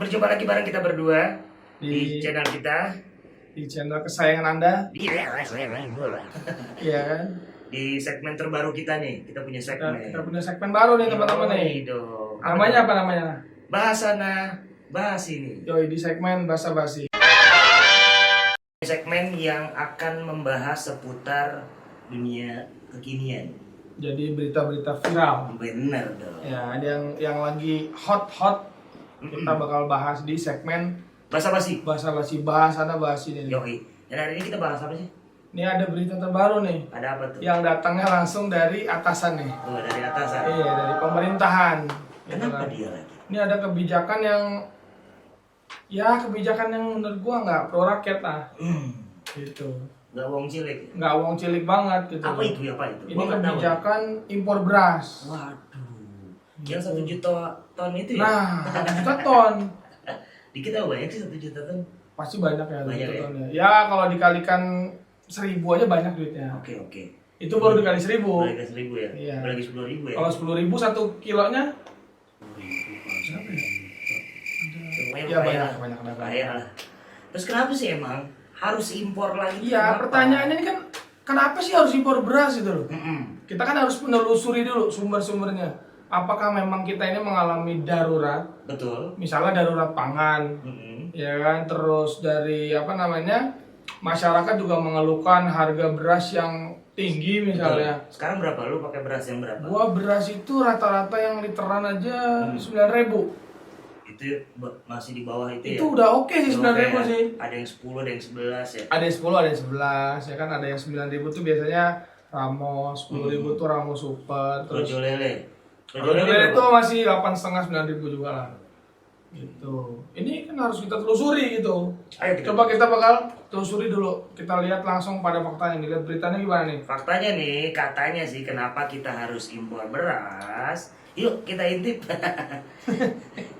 Berjumpa lagi bareng kita berdua di di channel kita. di channel kesayangan Anda, ya kan? Di segmen terbaru kita nih, kita punya Kita segmen. punya segmen baru nih teman-teman nih. Dong. Namanya apa namanya? Bahasana, bahas ini. Yoi, di segmen basa-basi. Segmen yang akan membahas seputar dunia kekinian. Jadi berita-berita viral. Bener dong. Ya, ada yang lagi hot. Kita bakal bahas di segmen Basa-basi. basa-basi, bahasana basi ini. Yoi. Dan hari ini kita bahas apa sih? Ini ada berita terbaru nih, Ada apa tuh? yang datangnya langsung dari atasan nih. Oh, dari atasan. Iya, dari pemerintahan. Gitu Kenapa kan. dia lagi? Ini ada kebijakan yang menurut gua nggak pro rakyat lah. Gitu. Gak wong cilik. Nggak uang cilik banget gitu. Apa itu? Apa itu? Ini Gua nggak tahu. kebijakan impor beras. Waduh. Yang 1 juta ton itu ya? Nah, 1 juta ton. Dikit apa banyak sih 1 juta ton? Pasti banyak ya 1 Banyak juta ya? ton ya. Ya kalau dikalikan 1.000 aja banyak duitnya. Oke. Itu baru dikali 1.000. Balik ke 1.000 ya? Iya. Balik ke 10.000 ya? Kalau 10.000 1 kilonya, 10.000 ya kaya banyak lah. banyak dapat. Kaya lah. Terus kenapa sih emang harus impor lagi? Iya, Kenapa? pertanyaannya ini kan kenapa sih harus impor beras gitu loh? Mm-mm. Kita kan harus menelusuri dulu sumber-sumbernya. Apakah memang kita ini mengalami darurat? Betul. Misalnya darurat pangan, Mm-mm. ya kan, terus dari masyarakat juga mengeluhkan harga beras yang tinggi misalnya. Betul. Sekarang berapa? Lu pakai beras yang berapa? Gua beras itu rata-rata yang literan aja 9.000. Itu masih di bawah itu ya? Itu udah oke sih, 9.000 Kayak sih. Ada yang 10, ada yang 11 ya? Ada yang 10, ada yang 11, ya kan, ada yang 9.000 tuh biasanya Ramos, 10.000 tuh Ramos Super, terus Rojo lele. Rojo Lele itu masih 8,5 9.000 juga lah. Gitu. Ini kan harus kita telusuri gitu. Ayo kita Coba kita bakal telusuri dulu. Kita lihat langsung pada faktanya. Lihat beritanya gimana nih? Faktanya nih, katanya sih kenapa kita harus impor beras. Yuk kita intip.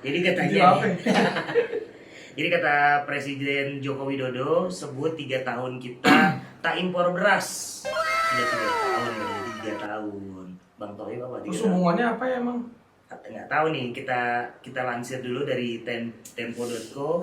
Jadi katanya Intip apa? nih, jadi kata Presiden Joko Widodo sebut 3 tahun kita tak impor beras. Sudah 3 tahun, berarti 3 tahun. Bang Toib apa 3 Terus tahun? hubungannya apa ya emang? Nggak tahu nih, kita lansir dulu dari tempo.co.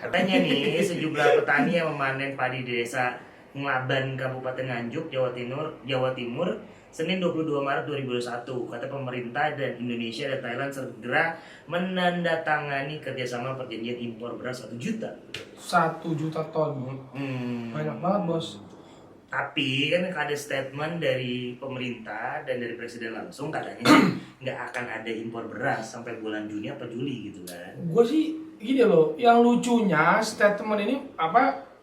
Katanya nih, sejumlah petani yang memanen padi di desa Nglaban, Kabupaten Nganjuk, Jawa Timur, Senin 22 Maret 2021. Kata pemerintah dan Indonesia dan Thailand segera menandatangani kerjasama perjanjian impor beras 1 juta. 1 juta ton. Banyak banget, Bos. Tapi kan ada statement dari pemerintah dan dari presiden langsung katanya sih nggak akan ada impor beras sampai bulan Juni apa Juli gitu kan. Gue sih gini loh, yang lucunya statement ini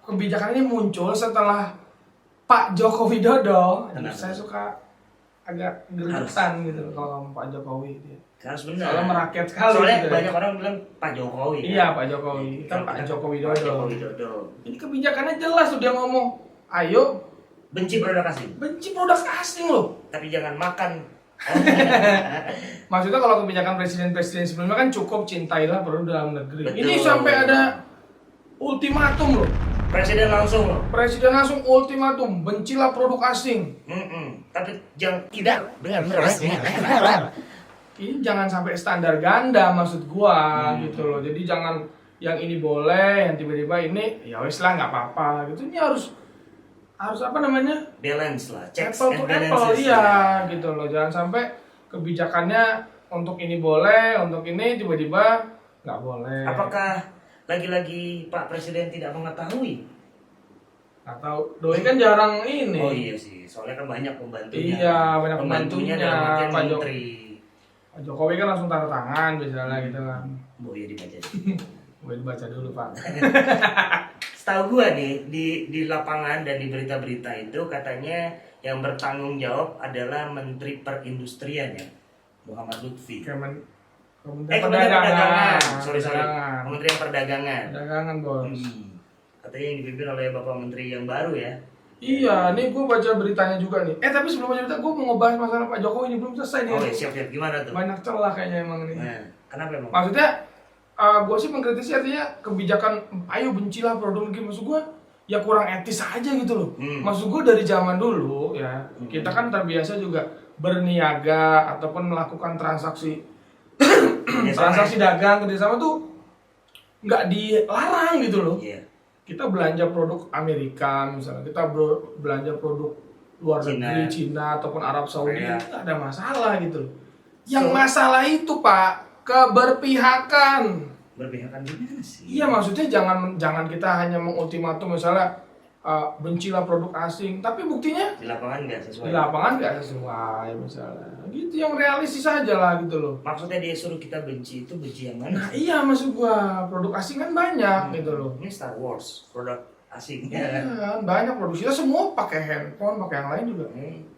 kebijakan ini muncul setelah Pak Joko Widodo. Kenapa? Saya suka agak gergetan gitu loh kalau ngomong Pak Jokowi. Harus benar. Soalnya merakyat sekali. Soalnya gitu ya. banyak orang bilang Pak Jokowi. Iya, Pak Jokowi. Kan Pak Joko Widodo. Pak Joko Widodo. Ini kebijakannya jelas tuh, dia ngomong, ayo Benci produk asing, benci produk asing loh. tapi jangan makan. Maksudnya kalau kebijakan presiden-presiden sebelumnya kan cukup cintailah produk dalam negeri. Betul. Ini sampai ada ultimatum loh. Presiden langsung loh. Presiden langsung ultimatum, bencilah produk asing. Tapi jangan tidak dengan beras. Ini jangan sampai standar ganda maksud gua gitu loh. Jadi jangan yang ini boleh, yang tiba-tiba ini ya wis lah nggak apa-apa gitu. Ini harus Balance lah, checks apple to and apple, balances. iya gitu loh. Jangan sampai kebijakannya untuk ini boleh, untuk ini tiba-tiba nggak boleh. Apakah lagi-lagi Pak Presiden tidak mengetahui? Atau doi kan jarang ini. Oh iya sih, soalnya kan banyak pembantunya. Iya, banyak pembantunya, dalam artian Pak menteri. Pak Jokowi kan langsung tanda tangan misalnya gitu kan. Oh iya dibaca. Gue dibaca dulu Pak. Setahu gua nih di lapangan dan di berita-berita itu katanya yang bertanggung jawab adalah Menteri Perindustrian ya, Muhammad Lutfi. Kementerian Perdagangan. Sorry. Perdagangan. Kementerian Perdagangan. Perdagangan, Bos. Katanya yang dipimpin oleh Bapak Menteri yang baru ya. Iya, nih gue baca beritanya juga nih. Tapi sebelum baca berita, gue mau ngebahas masalah Pak Jokowi ini belum selesai nih. Oh iya, siap gimana tuh? Banyak celah kayaknya emang nih. Nah, kenapa emang? Maksudnya, gue sih mengkritisi artinya kebijakan, ayo bencilah produk negeri. Maksud gue, ya kurang etis aja gitu loh. Maksud gue dari zaman dulu ya, kita kan terbiasa juga berniaga ataupun melakukan transaksi transaksi dagang kerjasama tuh nggak dilarang gitu loh. Iya. Kita belanja produk Amerika misalnya, kita belanja produk luar negeri, Cina ataupun Arab Saudi, nggak ada masalah gitu loh. Yang masalah itu Pak, keberpihakan. Berpihakan gimana sih? Iya, maksudnya jangan kita hanya mengultimatum misalnya bencilah produk asing, tapi buktinya Di lapangan nggak sesuai. di lapangan nggak sesuai misalnya. Gitu, yang realistis aja lah gitu loh. Maksudnya dia suruh kita benci, itu benci yang mana? Nah, iya, maksud gua produk asing kan banyak gitu loh. Ini Star Wars, produk asing. Iya, kan banyak produksi, kita semua pakai handphone, pakai yang lain juga.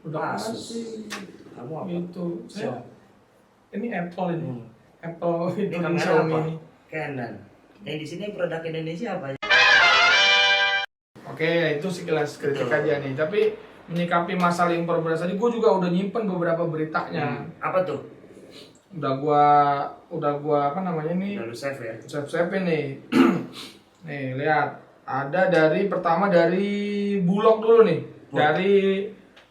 Produk Asus. asing. Kamu apa? Gitu. Siapa? Ini Apple ini. Hmm. Apple Ini itu kamera Xiaomi apa? ini. Canon. Yang di sini produk Indonesia apa? Oke, itu sekilas kritik Betul. aja nih. Tapi menyikapi masalah impor beras tadi, gue juga udah nyimpen beberapa beritanya. Apa tuh? Udah gua apa namanya nih? Lalu save ya. Save nih. Nih, lihat. Ada pertama dari Bulog dulu nih. Dari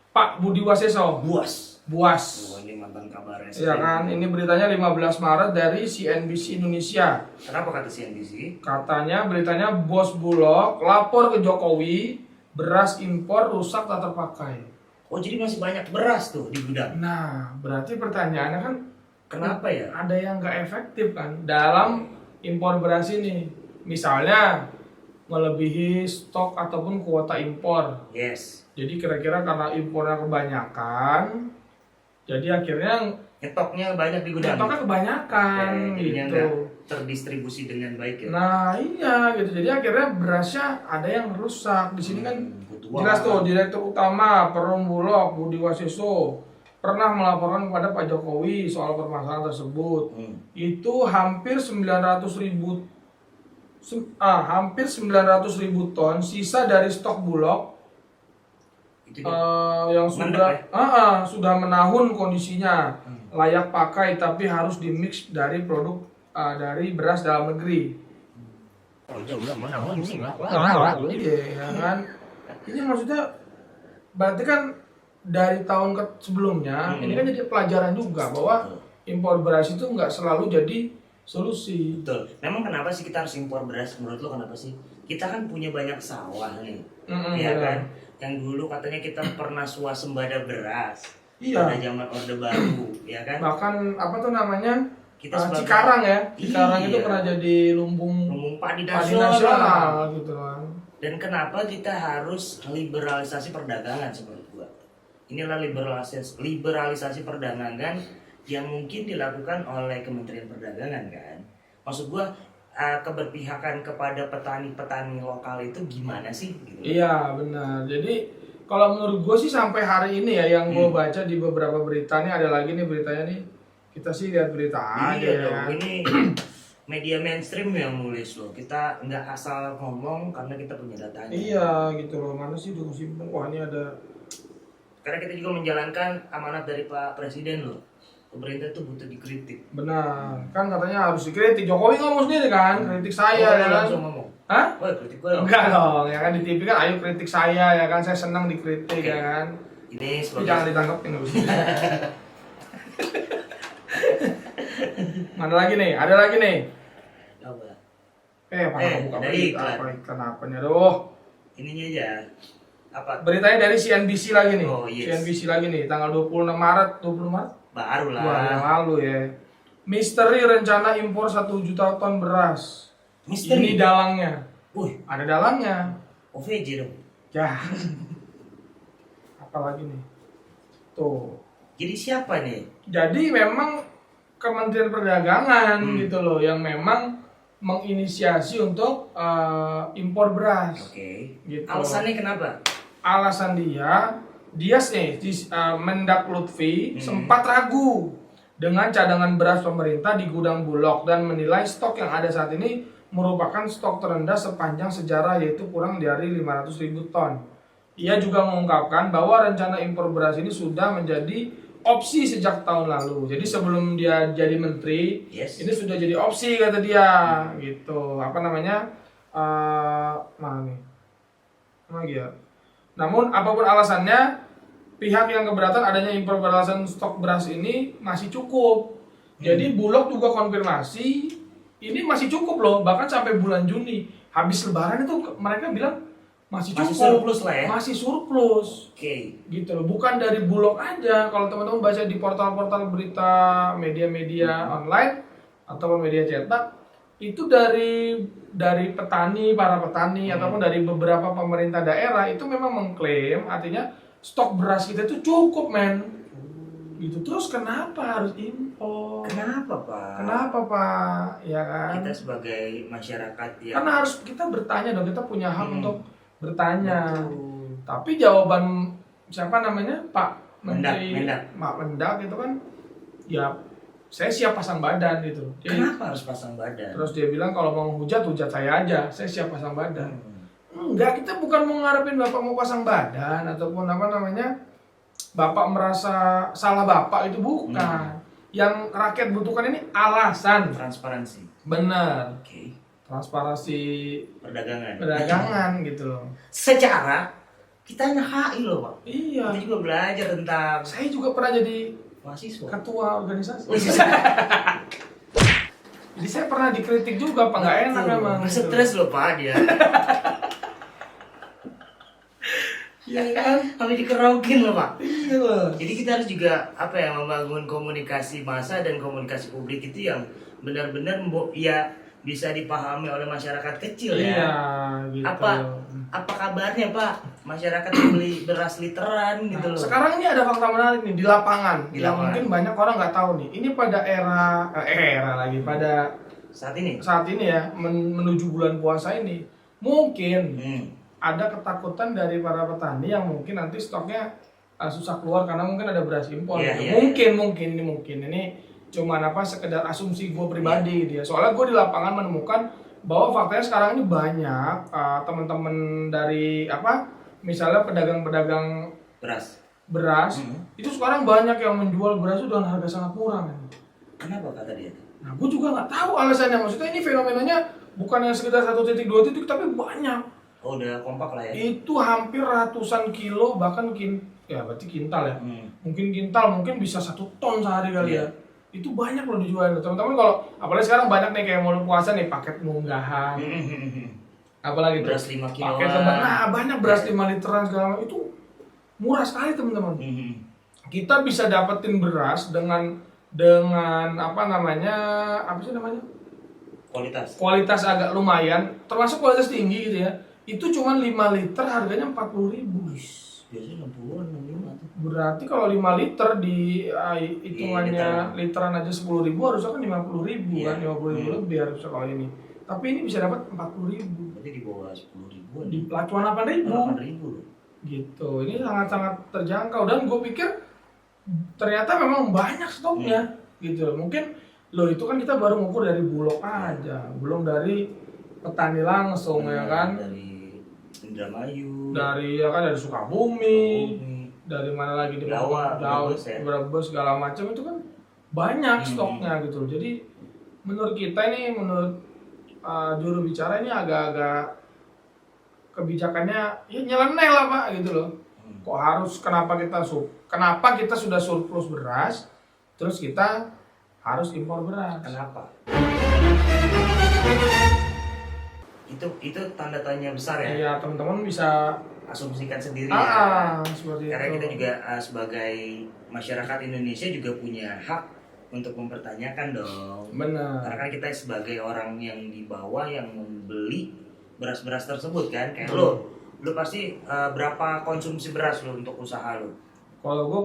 Pak Budi Waseso. Buas. Buas. Oh, ini mantan kabar Iya kan, ini beritanya 15 Maret dari CNBC Indonesia. Kenapa kata CNBC? Katanya beritanya bos Bulog lapor ke Jokowi, beras impor rusak tak terpakai. Oh, jadi masih banyak beras tuh di gudang. Nah, berarti pertanyaannya kan Kenapa ya? ada yang nggak efektif kan dalam impor beras ini. Misalnya melebihi stok ataupun kuota impor. Yes. Jadi kira-kira karena impornya kebanyakan, jadi akhirnya Nyetoknya banyak di gudang. stoknya kebanyakan jadinya gitu. nggak terdistribusi dengan baik ya. Nah iya gitu, jadi akhirnya berasnya ada yang rusak. Di sini kan butuh jelas waktu. tuh Direktur Utama Perum Bulog Budi Waseso pernah melaporkan kepada Pak Jokowi soal permasalahan tersebut. Itu hampir 900.000 ton sisa dari stok Bulog Itu yang sudah menahun kondisinya, layak pakai tapi harus dimix dari produk dari beras dalam negeri. Iya ya kan. Ini maksudnya berarti kan dari tahun sebelumnya ini kan jadi pelajaran juga bahwa impor beras itu nggak selalu jadi solusi. Betul. Memang kenapa sih kita harus impor beras? Menurut lo kenapa sih? Kita kan punya banyak sawah nih, ya kan? Yang dulu katanya kita pernah swasembada beras. Iya. Pada zaman Orde Baru, ya kan? Bahkan apa tuh namanya? Kita sebagai- Cikarang ya. Cikarang itu Iya. pernah jadi lumbung padi padi nasional. nasional gitu kan. Dan kenapa kita harus liberalisasi perdagangan menurut gua? Inilah liberalisasi perdagangan yang mungkin dilakukan oleh Kementerian Perdagangan kan. Maksud gua keberpihakan kepada petani-petani lokal itu gimana sih? Gitu. Iya benar. Jadi kalau menurut gue sih sampai hari ini ya yang gue baca di beberapa berita nih, ada lagi nih beritanya nih. Kita sih lihat berita aja Iya ya. dong, ini media mainstream yang nulis loh. Kita nggak asal ngomong karena kita punya datanya. Iya gitu loh. Mana sih udah simpen? Wah ini ada. Karena kita juga menjalankan amanat dari Pak Presiden loh. Pemerintah tuh butuh dikritik. Benar. Kan katanya harus dikritik. Jokowi ngomong sendiri kan, kritik saya Oh, ya kan. langsung ngomong. Hah? Oh, kritik gue dong. Enggak dong, ya kan di TV kan ayo kritik saya ya kan, saya senang dikritik ya kan. Ini Tapi sebagai jangan ditangkapin dulu. Mana lagi nih? Ada lagi nih. Coba. Apa buka dari berita? iklan. Apa iklan apa nih? Aduh. Ininya aja. Apa? Beritanya dari CNBC lagi nih. Oh, yes. CNBC lagi nih, tanggal 26 Maret. 20 Maret? Baru lah. Wah, yang lalu ya. Misteri rencana impor 1 juta ton beras. Misteri. Ini dalangnya. Wih, Ada dalangnya. OVJ dong. Ya. Apa lagi nih? Tuh. Jadi siapa nih? Jadi memang Kementerian Perdagangan gitu loh yang memang menginisiasi untuk impor beras. Oke. Gitu. Alasannya kenapa? Alasan dia nih Mendak Lutfi sempat ragu dengan cadangan beras pemerintah di gudang Bulog dan menilai stok yang ada saat ini merupakan stok terendah sepanjang sejarah, yaitu kurang dari 500.000 ton. Ia juga mengungkapkan bahwa rencana impor beras ini sudah menjadi opsi sejak tahun lalu. Jadi sebelum dia jadi menteri, ini sudah jadi opsi kata dia, gitu. Apa namanya? Mana nih? Lagi ya. Namun apapun alasannya, pihak yang keberatan adanya impor beralasan stok beras ini masih cukup. Jadi Bulog juga konfirmasi ini masih cukup loh, bahkan sampai bulan Juni. Habis Lebaran itu mereka bilang masih cukup. Masih surplus lah ya. Masih surplus. Oke. Gitu loh. Bukan dari Bulog aja. Kalau teman-teman baca di portal-portal berita media-media online ataupun media cetak, itu dari petani, para petani ataupun dari beberapa pemerintah daerah itu memang mengklaim artinya stok beras kita itu cukup, men. Gitu. Terus kenapa harus impor? Kenapa, Pak? Kenapa, Pak? Ya kan? Kita sebagai masyarakat yang Karena harus kita bertanya dong, kita punya hak untuk bertanya. Betul. Tapi jawaban siapa namanya? Pak Mendak, Menteri Mendak. Mak Mendak itu kan ya saya siap pasang badan gitu. Kenapa harus pasang badan? Terus dia bilang kalau mau hujat saya aja, saya siap pasang badan. Hmm. Enggak, kita bukan mau ngarepin Bapak mau pasang badan ataupun apa namanya Bapak merasa salah Bapak, itu bukan. Yang rakyat butuhkan ini alasan. Transparansi. Benar. Oke. Transparansi Perdagangan. gitu loh. Secara kita anak HI loh, Pak. Iya. Kita juga belajar tentang Saya juga pernah jadi mahasiswa. ketua organisasi. Oh, iya. Jadi saya pernah dikritik juga, Pak, nggak enak memang. gitu. Stres loh, Pak, dia. Iya kan? Sampai dikerokin loh, Pak. Iya loh. Jadi kita harus juga membangun komunikasi massa dan komunikasi publik itu yang benar-benar ya bisa dipahami oleh masyarakat kecil ya. Iya, gitu. Apa kabarnya, Pak? Masyarakat membeli beras literan gitu loh. Sekarang ini ada fakta menarik nih di lapangan. Di yang lapangan. mungkin banyak orang nggak tahu nih. Ini pada pada Saat ini. ya menuju bulan puasa ini mungkin Hmm. ada ketakutan dari para petani yang mungkin nanti stoknya susah keluar karena mungkin ada beras impor. Iya, gitu. iya, Mungkin ini cuman sekedar asumsi gue pribadi gitu ya. Soalnya gue di lapangan menemukan bahwa faktanya sekarang ini banyak teman-teman dari misalnya pedagang-pedagang beras itu sekarang banyak yang menjual beras itu dengan harga sangat murah, men. Kenapa kata dia? Nah, gue juga nggak tahu alasannya. Maksudnya ini fenomenanya bukan yang sekitar 1 titik 2 titik tapi banyak. Oh, udah kompak lah ya. Itu hampir ratusan kilo, bahkan berarti kintal ya. Mungkin kintal, mungkin bisa 1 ton sehari kali ya. Itu banyak loh dijual. Teman-teman kalau apalagi sekarang banyak nih kayak mau puasa nih paket munggahan. Apalagi beras 5 kilo. paket lebaran. Nah, banyak beras 5 literan segala macam. Itu murah sekali, teman-teman. Kita bisa dapetin beras dengan kualitas agak lumayan, termasuk kualitas tinggi gitu ya. Itu cuma 5 liter harganya 40.000. Biasanya 60-an, 65 tuh. Berarti kalau 5 liter di hitungannya literan aja 10.000 harusnya kan 50.000 kan, 50.000 lebih harusnya kalau ini. Tapi ini bisa dapat 40.000. Berarti di bawah 10.000-an. Di pelacuan 8.000. 8.000. Gitu. Ini sangat-sangat terjangkau dan gue pikir ternyata memang banyak stoknya gitu. Mungkin itu kan kita baru ngukur dari Bulog aja, belum dari petani langsung ya kan. Dari Indramayu. Dari Sukabumi. Dari mana lagi di Jawa, Brebes segala macam itu kan banyak stoknya gitu. Jadi menurut kita ini, menurut juru bicara ini agak-agak kebijakannya ya nyeleneh lah, Pak, gitu loh. Kok harus kenapa kita sudah surplus beras terus kita harus impor beras? Kenapa? Itu tanda tanya besar ya. Iya, teman-teman bisa asumsikan sendiri ya. Seperti Karena itu. kita juga sebagai masyarakat Indonesia juga punya hak untuk mempertanyakan dong. Benar. Karena kan kita sebagai orang yang di bawah yang membeli beras-beras tersebut kan, kayak lu pasti berapa konsumsi beras lu untuk usaha lu? Kalau gue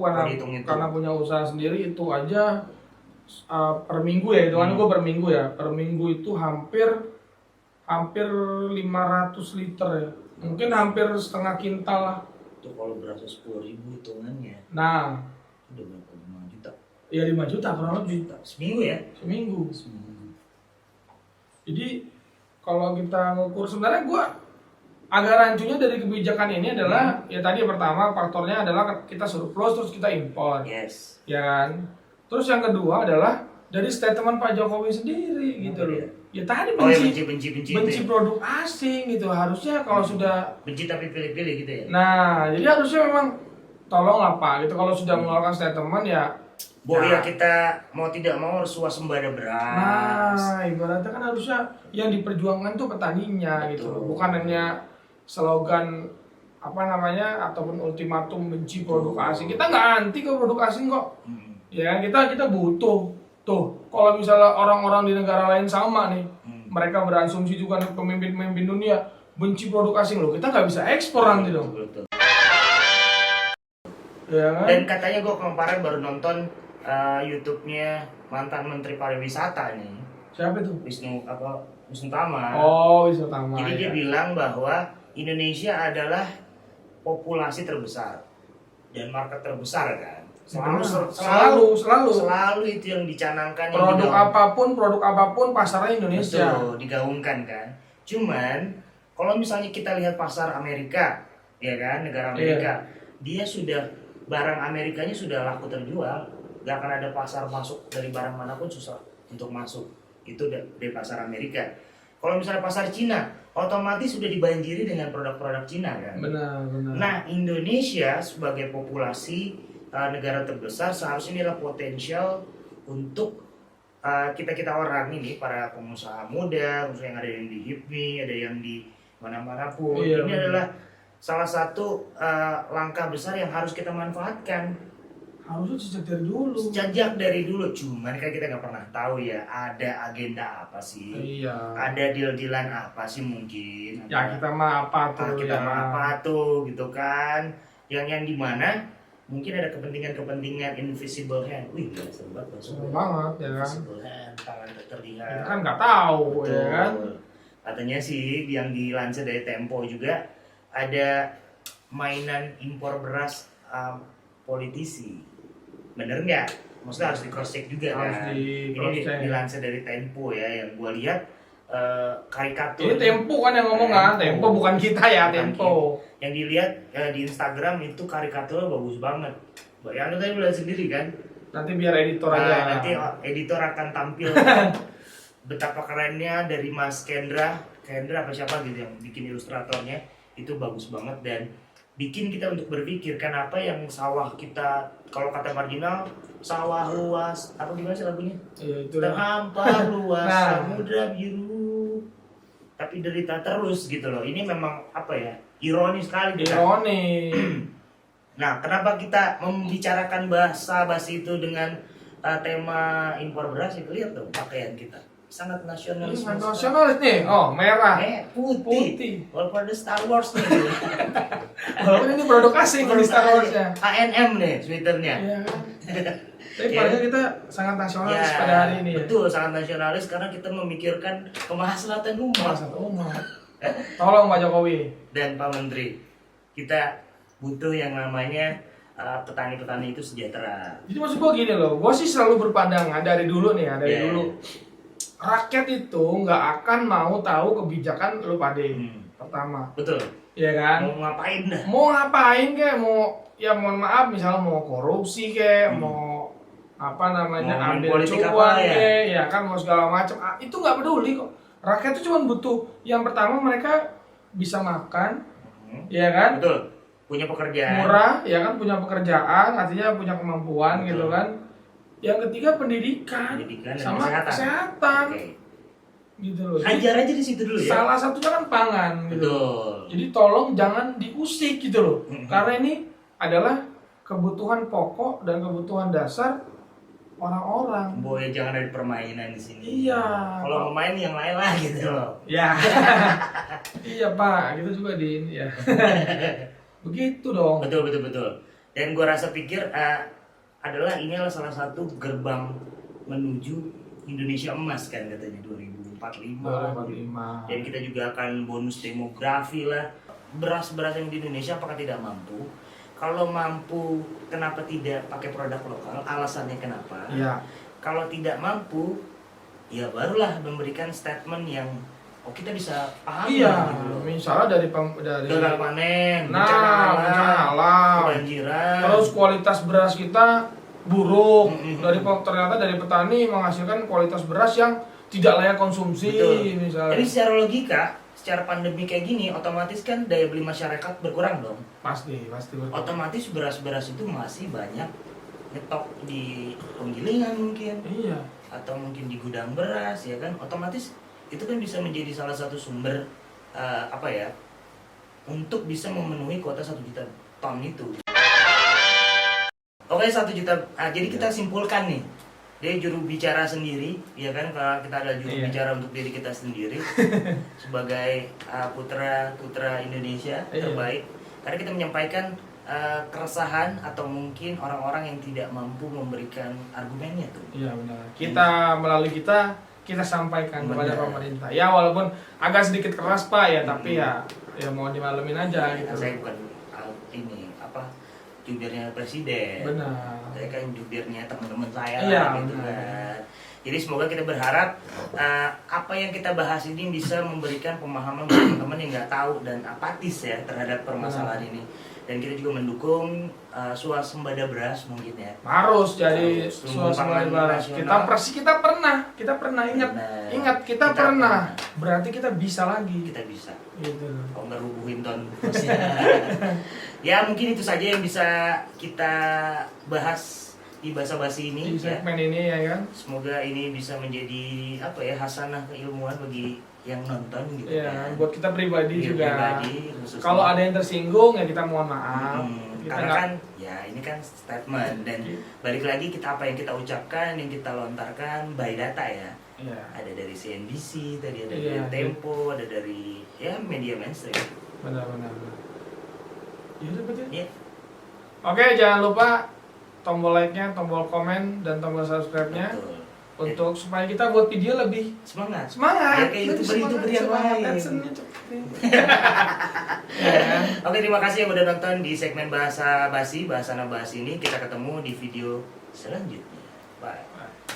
karena punya usaha sendiri itu aja per minggu ya, hitungannya gue per minggu ya. Per minggu itu hampir 500 liter ya. Mungkin hampir setengah kintal lah. Itu kalau berasnya 10.000 hitungannya. Nah, Udah berapa? 5 juta? ya 5 juta kurang lebih. Seminggu ya? Seminggu. Jadi kalau kita ngukur, sebenarnya gue agak rancunya dari kebijakan ini adalah ya tadi pertama faktornya adalah kita surplus terus kita impor. Yes. Ya kan? Terus yang kedua adalah dari statement Pak Jokowi sendiri gitu loh. Ya tadi benci produk asing gitu. Harusnya kalau sudah benci tapi pilih-pilih gitu ya. Nah, jadi harusnya memang tolonglah Pak gitu, kalau sudah mengeluarkan statement ya Boya Nah. kita mau tidak mau harus swasembada beras. Nah, ibaratnya kan harusnya yang diperjuangkan tuh petaninya gitu loh. Betul. Bukan hanya slogan apa namanya ataupun ultimatum benci produk asing. Kita nggak anti ke produk asing kok. Hmm. Ya, kita butuh. Tuh, kalau misalnya orang-orang di negara lain sama nih, mereka berasumsi juga pemimpin-pemimpin dunia benci produk asing loh. Kita nggak bisa ekspor nanti dong. Betul. Ya kan? Dan katanya gue kemarin baru nonton YouTube-nya mantan Menteri Pariwisata nih, Siapa itu? Wisnu Tama. Oh, Wisutama. Jadi dia ya. bilang bahwa Indonesia adalah populasi terbesar dan market terbesar kan. Selalu itu yang dicanangkan. Produk apapun pasarnya Indonesia. Betul, digaungkan kan. Cuman kalau misalnya kita lihat pasar Amerika, ya kan, negara Amerika, dia sudah barang Amerikanya sudah laku terjual. Gak akan ada pasar masuk dari barang manapun susah untuk masuk. Itu dari pasar Amerika. Kalau misalnya pasar Cina, otomatis sudah dibanjiri dengan produk-produk Cina kan. Benar. Nah, Indonesia sebagai populasi negara terbesar seharusnya ini adalah potensial untuk kita orang ini, para pengusaha muda, yang ada yang di HIPMI, ada yang di mana-mana pun. Iya, Ini adalah salah satu langkah besar yang harus kita manfaatkan. Harusnya Sejak dari dulu, cuman kan kita nggak pernah tahu ya ada agenda apa sih, Iya. ada deal-dealan apa sih mungkin. Ya kita mah apa tuh Kita ya. mah apa tuh gitu kan, yang dimana mungkin ada kepentingan invisible hand. Wih, gila, seru banget Seru banget ya kan. Invisible hand, tangan tak terlihat. Kita kan nggak tahu Betul. ya kan. Katanya sih yang dilansir dari Tempo juga ada mainan impor beras politisi. Bener nggak? Maksudnya harus di cross check juga kan. Ini dilansir dari Tempo ya, yang gue lihat karikatur. Ini Tempo kan yang ngomong kan, Tempo bukan kita ya, Tempo. Yang dilihat di Instagram itu karikaturnya bagus banget. Yang tadi lihat sendiri kan. Nanti biar editor aja. Nanti editor akan tampil betapa kerennya dari Mas Kendra apa siapa gitu yang bikin ilustratornya, itu bagus banget dan bikin kita untuk berpikir kenapa yang sawah kita, kalau kata marginal, sawah luas, apa gimana sih lagunya? Iya, itu Terhampar luas, Nah. samudra biru, tapi derita terus gitu loh. Ini memang apa ya, ironis sekali kita. ironi. Nah, kenapa kita membicarakan bahasa basi itu dengan tema impor beras? Itu lihat tuh pakaian kita, sangat nasionalis. Ini nasionalis nih. Oh, merah. Putih. Walaupun ada Star Wars nih. Walaupun ini produk asing di Star Wars-nya. H&M nih Twitternya. Iya kan. Tapi palingnya kita sangat nasionalis pada hari ini ya. Betul, sangat nasionalis karena kita memikirkan kemaslahatan umat. Tolong Pak Jokowi Dan Pak Menteri, kita butuh yang namanya petani-petani itu sejahtera. Jadi maksud gue gini loh, gue sih selalu berpandangan dari dulu nih ya, dulu rakyat itu nggak akan mau tahu kebijakan lu pade. Pertama. Betul. Iya kan? Mau ngapain dah? Mau ngapain kek? Mau ya mohon maaf misalnya mau korupsi kek, mau apa namanya Mau ambil politik cuan apa ya? kek, ya kan mau segala macam. Itu nggak peduli kok. Rakyat itu cuma butuh yang pertama mereka bisa makan, ya kan? Betul. Punya pekerjaan. Murah, ya kan, punya pekerjaan, artinya punya kemampuan. Betul. Gitu kan. Yang ketiga pendidikan Dan sama kesehatan. Oke. Gitu loh. Hajar aja di situ dulu ya. Salah satunya kan pangan gitu. Betul. Jadi tolong jangan diusik gitu loh. Karena ini adalah kebutuhan pokok dan kebutuhan dasar orang-orang. Boy, jangan ada permainan di sini. Iya. Kalau mau main yang lain lah gitu loh. Ya. Iya Pak, gitu juga di ini ya. Begitu dong. Betul. Dan gua rasa pikir adalah salah satu gerbang menuju Indonesia emas kan katanya 2045. Dan kita juga akan bonus demografi lah. Beras-beras yang di Indonesia apakah tidak mampu? Kalau mampu, kenapa tidak pakai produk lokal? Alasannya kenapa? Iya. Kalau tidak mampu, ya barulah memberikan statement yang kita bisa pahami. Iya. Gitu loh. Misalnya dari gagal panen, bencana alam, kebanjiran. Terus kualitas beras kita buruk. Ternyata dari petani menghasilkan kualitas beras yang tidak layak konsumsi. Betul. Misalnya. Jadi secara logika, secara pandemi kayak gini, otomatis kan daya beli masyarakat berkurang dong. Pasti. Otomatis beras-beras itu masih banyak nyetok di penggilingan mungkin, Iya. atau mungkin di gudang beras ya kan, otomatis itu kan bisa menjadi salah satu sumber apa ya, untuk bisa memenuhi kuota 1 juta ton itu. Oke, 1 juta. Jadi kita simpulkan nih, dia juru bicara sendiri, ya kan? Kalau kita ada juru Iya. bicara untuk diri kita sendiri sebagai putra Indonesia Iya. terbaik. Karena kita menyampaikan keresahan atau mungkin orang-orang yang tidak mampu memberikan argumennya tuh. Iya benar. Kita melalui kita sampaikan kepada Benar. pemerintah. Ya walaupun agak sedikit keras Pak ya, tapi ya mau dimalumin aja gitu. Saya bukan ini apa jubirnya presiden. Benar. Saya kan jubirnya teman-teman saya Iya, gitu benar. kan. Jadi semoga kita berharap apa yang kita bahas ini bisa memberikan pemahaman bagi teman-teman yang nggak tahu dan apatis ya terhadap permasalahan ini. Dan kita juga mendukung swasembada beras mungkin ya. Harus jadi Harus. suasana Pangan barat. nasional. Kita pernah ingat kita Kita pernah. pernah. Berarti kita bisa lagi. Kita bisa. Gitu. Kalau nggak rubuhin ton. Ya mungkin itu saja yang bisa kita bahas di basa-basi ini. Di Ya. segmen ini ya kan. Semoga ini bisa menjadi apa ya, hasanah keilmuan bagi yang nonton gitu Ya, kan. buat kita pribadi Biar juga. pribadi, khususnya. Kalau ada yang tersinggung ya kita mohon maaf. Kita karena nggak- kan ya ini kan statement dan balik lagi kita apa yang kita ucapkan, yang kita lontarkan by data ya. Iya. Ada dari CNBC, tadi ada Iya. dari Tempo, ada dari ya media mainstream. Benar. Ya udah betul. Ya, Oke, jangan lupa tombol like-nya, tombol komen, dan tombol subscribe-nya betul. untuk supaya kita buat video lebih Semangat. semangat. Ya, kayak lebih YouTuber-YouTuber yang semangat, lain. tensionnya cepet nih. Ya kan? Oke, terima kasih yang udah nonton di segmen bahasa basi, bahasa bahas ini. Kita ketemu di video selanjutnya. Bye. Bye.